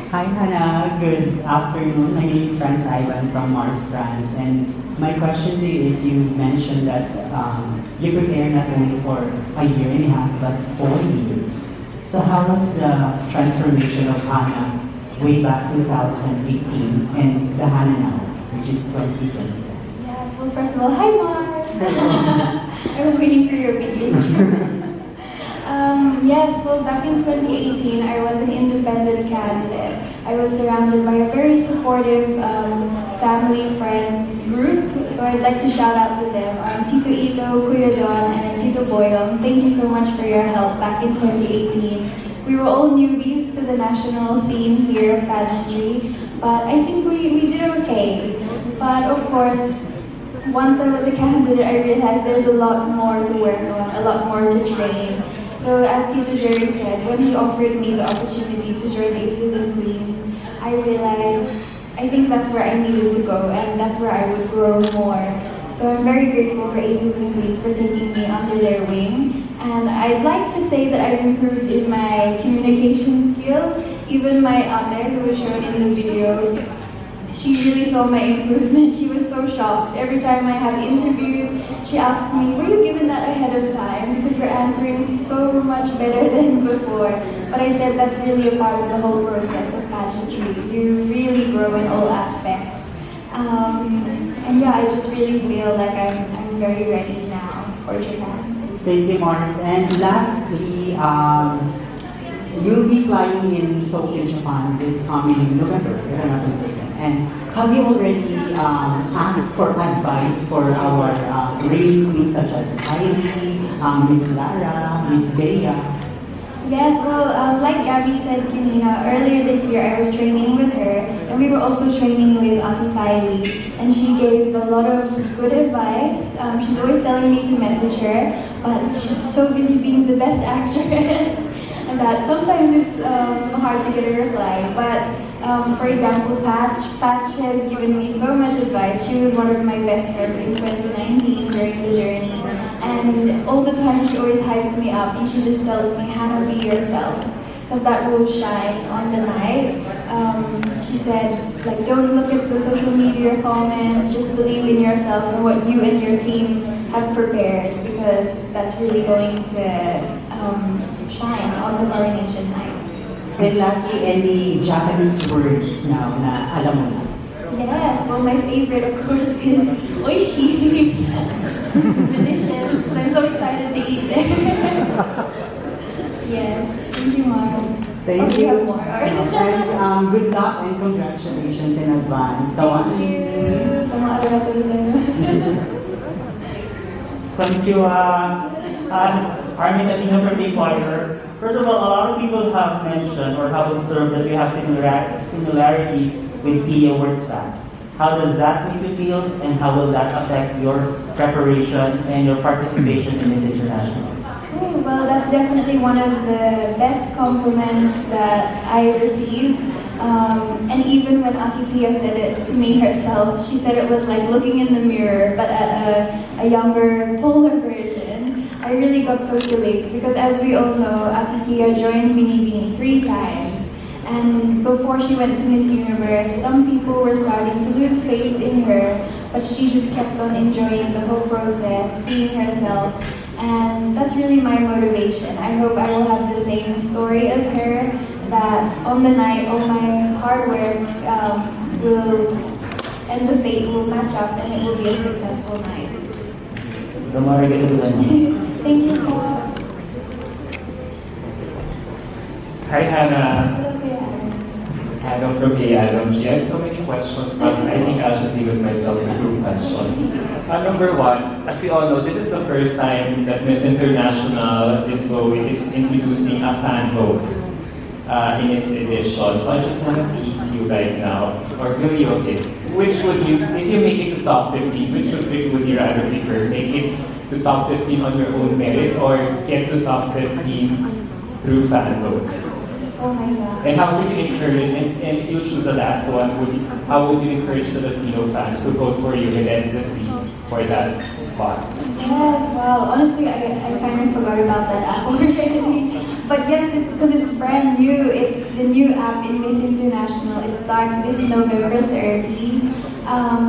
Hi Hannah, good afternoon. My name is Franz Ivan from Mars France, and my question to you is: you mentioned that you prepare not only for a year and a half but 4 years. So how was the transformation of Hannah way back 2018 and the Hannah now, which is 2020? Yes, well, first of all, hi Mars! I was waiting for your video. Yes, well, back in 2018, I was an independent candidate. I was surrounded by a very supportive family friend group, so I'd like to shout out to them. Tito Ito, Kuya Don, and Tito Boyong, thank you so much for your help back in 2018. We were all newbies to the national scene here of pageantry, but I think we did okay. But of course, once I was a candidate, I realized there's a lot more to work on, a lot more to train. So as Tito Jerry said, when he offered me the opportunity to join Aces and Queens, I realized I think that's where I needed to go and that's where I would grow more. So I'm very grateful for Aces and Queens for taking me under their wing. And I'd like to say that I've improved in my communication skills. Even my ate, who was shown in the video, she really saw my improvement. She was so shocked. Every time I have interviews, she asks me, were you given that ahead of time? Because you're answering so much better than before. But I said that's really a part of the whole process of pageantry. You really grow in all aspects. And yeah, I just really feel like I'm very ready now for Japan. Thank you, Mars. And lastly, you'll be flying in Tokyo, Japan this coming November, if I'm not mistaken. And have you already asked for advice for our reigning queens such as Kylie, Miss Lara, Miss Bea? Yes, well, like Gabby said, Kanina, earlier this year I was training with her, and we were also training with Ate Kylie, and she gave a lot of good advice. She's always telling me to message her, but she's so busy being the best actress, and that sometimes it's hard to get a reply. But for example, Patch has given me so much advice. She was one of my best friends in 2019 during the journey. And all the time she always hypes me up and she just tells me, Hannah, be yourself, because that will shine on the night. She said, like, don't look at the social media comments, just believe in yourself and what you and your team have prepared, because that's really going to shine on the coronation night. And lastly, any Japanese words now na alam mo na? Yes, well, my favorite, of course, is oishi. Delicious. I'm so excited to eat there. Yes, thank you, Mars. Thank you. you. Have more. And good luck and congratulations in advance. Thank you. Arigatou gozaimasu. Konnichiwa. Army Latino from Big Choir. First of all, a lot of people have mentioned or have observed that we have similarities with Pia Wurtzbach. How does that make you feel, and how will that affect your preparation and your participation in Miss International? Well, that's definitely one of the best compliments that I received. And even when Ate Pia said it to me herself, she said it was like looking in the mirror, but at a younger, taller version. I really got so relieved because, as we all know, Ate Pia joined Bini Bini 3 times. And before she went to Miss Universe, some people were starting to lose faith in her, but she just kept on enjoying the whole process, being herself. And that's really my motivation. I hope I will have the same story as her, that on the night, all my hard work will, and the fate will match up and it will be a successful night. Thank you, Paul. Hi, Hannah. Hello, Kuya Adam. Adam from AADMG. I have so many questions, but I think I'll just leave it myself with 2 questions. Number 1, as we all know, this is the first time that Miss International is introducing a fan vote in its edition. So I just want to tease you right now, or really okay. Which would you, if you make it to top 15, which would you rather prefer? Make it to top 15 on your own merit, or get to top 15 through fan vote? Oh my God. And how would you encourage, and if you choose the last one, how would you encourage the Filipino fans to vote for you relentlessly for that spot? Yes, wow. Honestly, I kind of forgot about that app already. But yes, it's because it's brand new. It's the new app in Miss International. starts this November 30.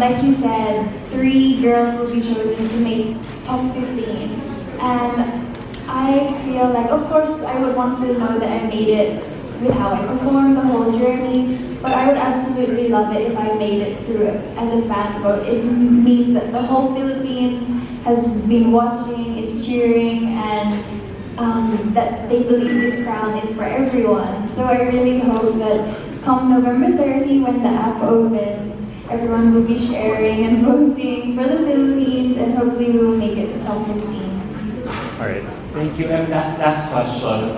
Like you said, 3 girls will be chosen to make top 15. And I feel like, of course, I would want to know that I made it with how I performed the whole journey, but I would absolutely love it if I made it through it as a fan vote. It means that the whole Philippines has been watching, is cheering, and that they believe this crown is for everyone. So I really hope that come November 30, when the app opens, everyone will be sharing and voting for the Philippines, and hopefully we will make it to top 15. All right. Thank you. And last question.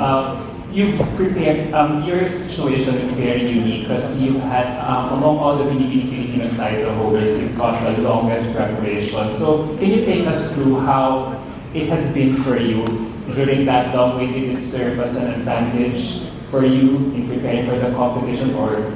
You've prepared, your situation is very unique because you've had, among all the Filipino title holders, you've got the longest preparation. So can you take us through how it has been for you during that long wait? Did it serve as an advantage for you in preparing for the competition, or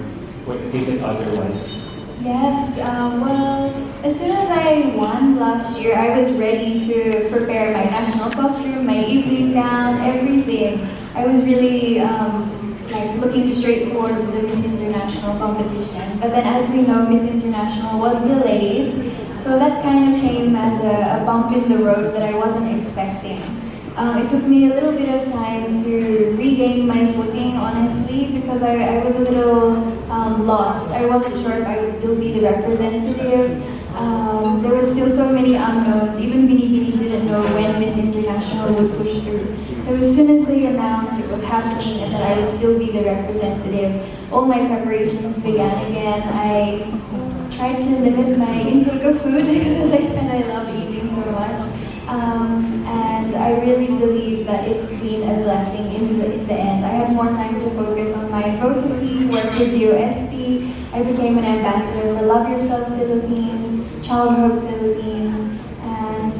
is it otherwise? Yes, well, as soon as I won last year, I was ready to prepare my national costume, my evening gown, everything. I was really like looking straight towards the Miss International competition. But then, as we know, Miss International was delayed, so that kind of came as a bump in the road that I wasn't expecting. It took me a little bit of time to regain my footing, honestly, because I was a little lost. I wasn't sure if I would still be the representative. There were still so many unknowns. Even Binibini didn't know when Miss International would push through. So as soon as they announced it was happening and that I would still be the representative, all my preparations began again. I tried to limit my intake of food because, as I said, I love eating so much. And I really believe that it's been a blessing in the end. I had more time to focus on my advocacy, work with DOST. I became an ambassador for Love Yourself Philippines, Child Hope Philippines, and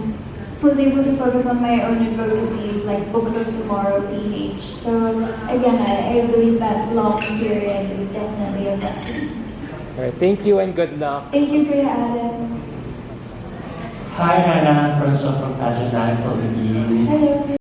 was able to focus on my own advocacies like Books of Tomorrow, PH. So again, I believe that long period is definitely a blessing. All right. Thank you and good luck. Thank you, Kuya Adam. Hi, Hannah, from Pageantry Philippines. Hello.